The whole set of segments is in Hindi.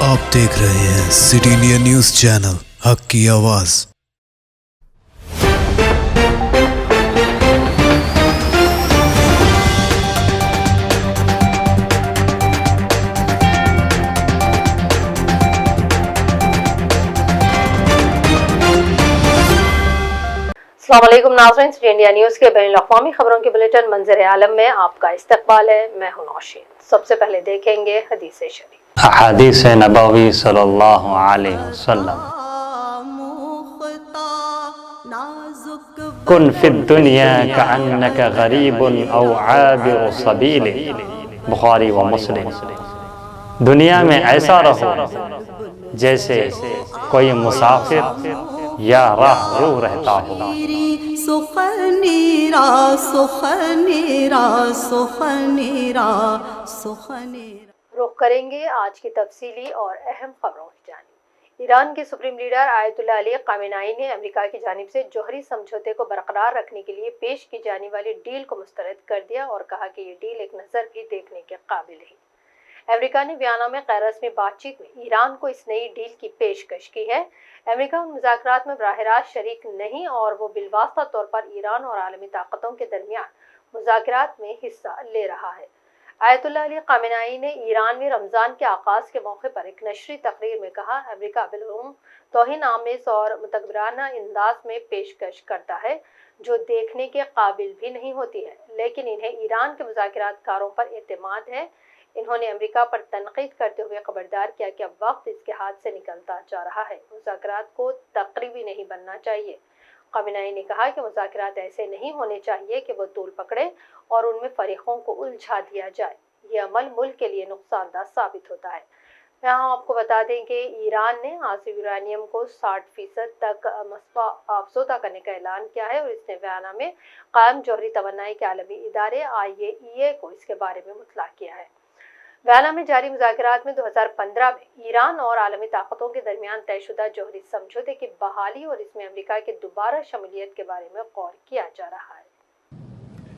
आप देख रहे हैं सिटी इंडिया न्यूज़ चैनल हक की आवाज़। अस्सलामुअलैकुम नाज़रीन, सिटी इंडिया न्यूज़ के बैनुल-अक़वामी खबरों के बुलेटिन मंजर आलम में आपका इस्तकबाल है। मैं हूं नौशीन। सबसे पहले देखेंगे हदीस शरीफ। हदीस नबवी सल्लल्लाहु अलैहि वसल्लम, कुन फिद दुनिया कअन्नका गरीबुन औ आबिरु सबील, बुखारी व मुस्लिम। दुनिया में ऐसा रहो जैसे कोई मुसाफिर या राहरो रहता हो। रुख करेंगे आज की तफसीली और अहम खबरों की जानिब। ईरान के supreme leader Ayatollah Ali Khamenei ने अमेरिका की जानिब से जौहरी समझौते को बरकरार रखने के लिए पेश की जाने वाली डील को मुस्तरद कर दिया और कहा कि ये डील एक नज़र भी देखने के काबिल है। अमेरिका ने वियना में गैर रस्मी बातचीत में ईरान को इस नई डील की पेशकश की है। अमेरिका उन मुज़ाकरात में बराह रास्त शरीक नहीं और वो बिलवास्ता तौर पर ईरान और आलमी ताकतों के दरमियान मुज़ाकरात में हिस्सा ले रहा है। आयतुल्लाह अली ख़ामेनी ने ईरान में रमज़ान के आगाज़ के मौके पर एक नशरी तकरीर में कहा, अमेरिका बिलकुल तौहीन आमेज़ और मुतकब्बिराना अंदाज में पेशकश करता है जो देखने के काबिल भी नहीं होती है, लेकिन इन्हें ईरान के मुज़ाकरातकारों पर एतमाद है। इन्होंने अमेरिका पर तनकीद करते हुए खबरदार किया कि अब वक्त इसके हाथ से निकलता जा रहा है, मुज़ाकरात को तकरीबी नहीं बनना चाहिए। ख़ामेनी ने कहा कि मुज़ाकरात ऐसे नहीं होने चाहिए कि वो तूल पकड़े और उनमें फ़रीक़ों को उलझा दिया जाए। ये अमल मुल्क के लिए नुकसानदा साबित होता है। यहाँ आपको बता दें कि ईरान ने आसिफ यूरानियम को 60% तक मसवा अफज़ोदा करने का ऐलान किया है और इसने वियना में कायम जौहरी तवन्नाई के आलमी इदारे IAEA को इसके बारे में मुतला किया है। वियना में जारी मुज़ाकरात में 2015 में ईरान और आलमी ताकतों के दरमियान तयशुदा जौहरी समझौते की बहाली और इसमें अमेरिका के दोबारा शमूलियत के बारे में गौर किया जा रहा है।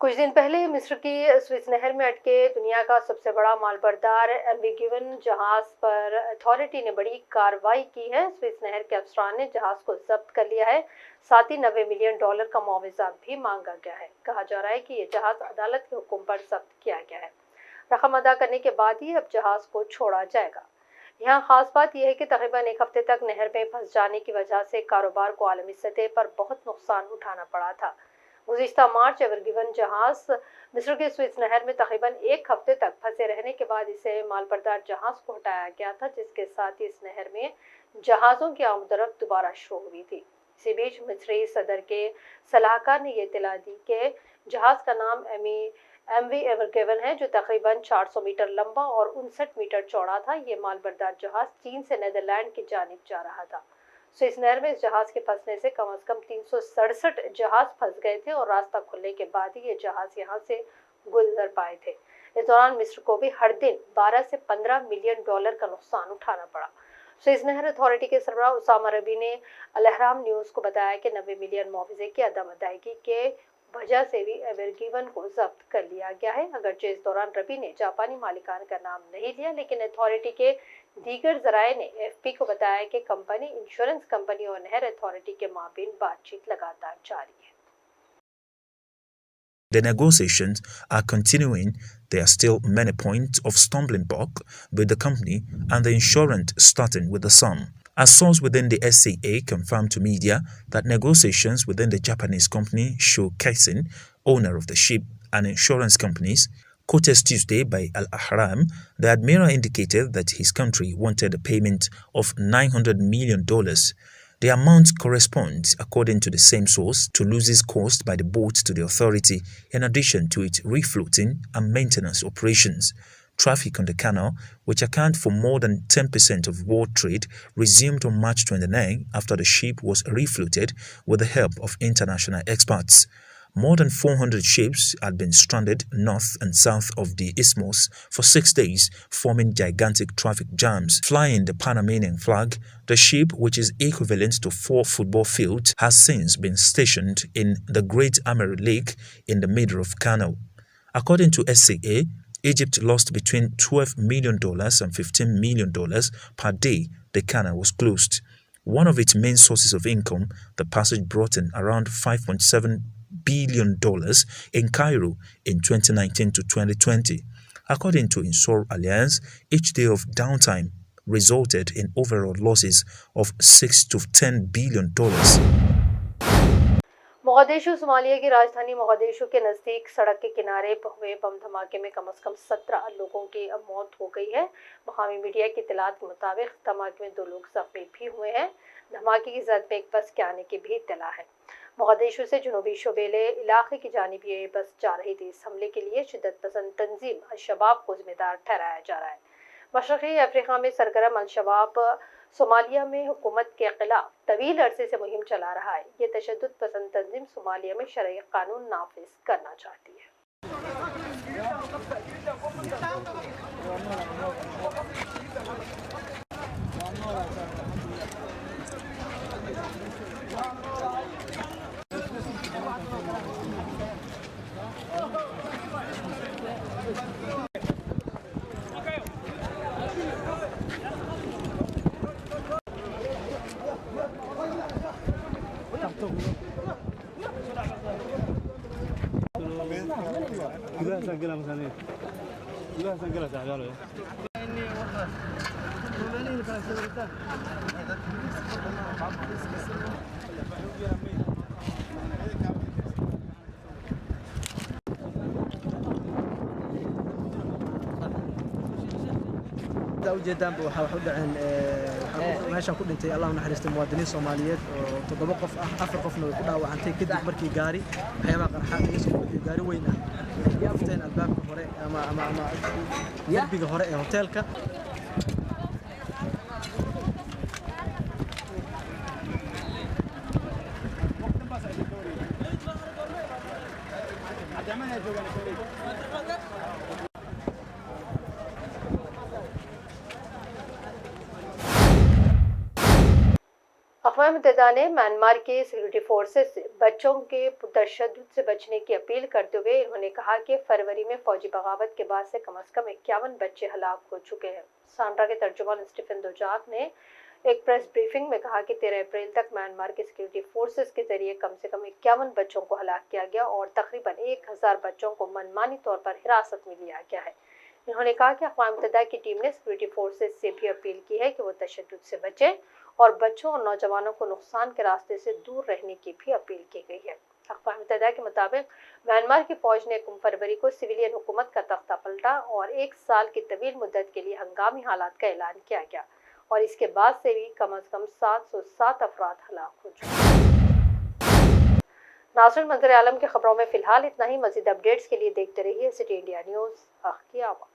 कुछ दिन पहले मिस्र की स्विस नहर में अटके दुनिया का सबसे बड़ा मालबरदार MV गिवन जहाज पर अथॉरिटी ने बड़ी कार्रवाई की है। स्विस नहर के अफसरान ने जहाज को जब्त कर लिया है, साथ ही $90 मिलियन का मुआवजा भी मांगा गया है। कहा जा रहा है कि ये जहाज अदालत के हुक्म पर जब्त किया गया है। रकम अदा करने के बाद ही अब जहाज को छोड़ा जाएगा। यहाँ खास बात यह है कि तकरीबन एक हफ्ते तक नहर में फंस जाने की वजह से कारोबार को आलमी सतह पर बहुत नुकसान उठाना पड़ा था। गुज़िश्ता मार्च एवर गिवन जहाज मिस्र के स्विस नहर में तकरीबन एक हफ्ते तक फंसे रहने के बाद इसे मालबरदार जहाज को हटाया गया था, जिसके साथ ही इस नहर में जहाज़ों की आमदरफ्त दोबारा शुरू हुई थी। इसी बीच मिस्री सदर के सलाहकार ने ये इत्तला दी कि जहाज का नाम MV एवर गिवन है, जो तकरीबन 400 मीटर लंबा और 59 मीटर चौड़ा था। ये मालबरदार जहाज चीन से नीदरलैंड की जानिब जा रहा था। स्विस नहर में इस जहाज के फंसने से कम से कम 367 जहाज फंस गए थे और रास्ता खुलने के बाद ही ये जहाज यहाँ से गुजर पाए थे। इस दौरान मिस्र को भी हर दिन 12 से 15 मिलियन डॉलर का नुकसान उठाना पड़ा। स्विस नहर अथॉरिटी के सरबराह उसामा रबी ने अल अहराम न्यूज़ को बताया कि 90 मिलियन मुआवजे की अदम अदायगी के वजह से भी एवर गिवन को जब्त कर लिया गया है। अगरचे इस दौरान रबी ने जापानी मालिकान का नाम नहीं लिया, लेकिन अथॉरिटी के दीगर जराए ने AFP को बताया कि कंपनी, इंश्योरेंस कंपनी और नहर अथॉरिटी के माबीन बातचीत लगातार जारी है। The negotiations are continuing. There are still many points of stumbling block with the company and the insurance starting with the sum. A source within the SCA confirmed to media that negotiations within the Japanese company Sho Kaisen, owner of the ship, and insurance companies, quoted Tuesday by Al Ahram, the admiral indicated that his country wanted a payment of $900 million. The amount corresponds, according to the same source, to losses caused by the boat to the authority, in addition to its refloating and maintenance operations. Traffic on the canal, which account for more than 10% of world trade, resumed on March 29 after the ship was refloated with the help of international experts. More than 400 ships had been stranded north and south of the isthmus for 6 days, forming gigantic traffic jams. Flying the Panamanian flag, the ship, which is equivalent to 4 football fields, has since been stationed in the Great Amery Lake in the middle of canal. According to SCA, Egypt lost between $12 million and $15 million per day the canal was closed. One of its main sources of income, the passage brought in around $5.7 billion in Cairo in 2019 to 2020. According to Insur Alliance, each day of downtime resulted in overall losses of $6 to $10 billion. Mogadishu Somalia की राजधानी मोगादिशु के नज़दीक सड़क के किनारे हुए बम धमाके में कम से कम 17 लोगों की मौत हो गई है। मकामी मीडिया की इत्तलात के मुताबिक धमाके में 2 लोग जख्मी भी हुए हैं। धमाके की जद में एक बस के आने की भी इत्तला है। मोगादिशु से जनूबी शोबेले इलाके की जानिब ये बस जा रही थी। इस हमले के लिए शिद्दत पसंद तंजीम अल-शबाब को जिम्मेदार ठहराया जा रहा है। मशरक़ी अफ्रीका में सरगर्म अल-शबाब सोमालिया में हुकूमत के खिलाफ तवील अरसे से मुहिम चला रहा है। ये तशद्दुद पसंद तंजीम सोमालिया में शरई कानून नाफिज करना चाहती है। ujeedaan waxa wax u dhaceen meeshan ku dhintay Allah naxariisto muwaadiniin Soomaaliyeed oo 7 qof ah 4 qofna way ku dhaawacantay kadib markii gaari waxyaaba qarxaad iga soo gudbay gaari weyn ah iyo afteen albaabka hore ama derbiga hore ee hoteelka अक़वाम मुत्तहिदा ने म्यांमार के सिक्योरिटी फोर्सेस से बच्चों के तशद्दुद से बचने की अपील करते हुए उन्होंने कहा कि फरवरी में फौजी बगावत के बाद से कम 51 बच्चे हलाक हो चुके हैं। सांड्रा के तर्जुमान स्टीफन दुजाक ने एक प्रेस ब्रीफिंग में कहा कि 13 अप्रैल तक म्यांमार के सिक्योरिटी फोर्सेस के जरिए कम से कम 51 बच्चों को हलाक किया गया और तकरीबन 1000 बच्चों को मनमानी तौर पर हिरासत में लिया गया है। उन्होंने कहा कि अक़वाम मुत्तहिदा की टीम ने सिक्योरिटी फोर्सेस से भी अपील की है कि वो तशद्दुद से बचें और बच्चों और नौजवानों को नुकसान के रास्ते से दूर रहने की भी अपील की गई है। अक़वाम मुत्तहिदा के मुताबिक म्यांमार की फौज ने 1 फरवरी को सिविलियन हुकूमत का तख्ता पलटा और 1 साल की तवील मुद्दत के लिए हंगामी हालात का ऐलान किया गया और इसके बाद से भी कम से कम 707 अफराद हलाक हो चुके। नाज़रीन, मंजर आलम की खबरों में फिलहाल इतना ही। मज़ीद अपडेट्स के लिए देखते रहिए सिटी इंडिया न्यूज़, हक़ की आवाज़।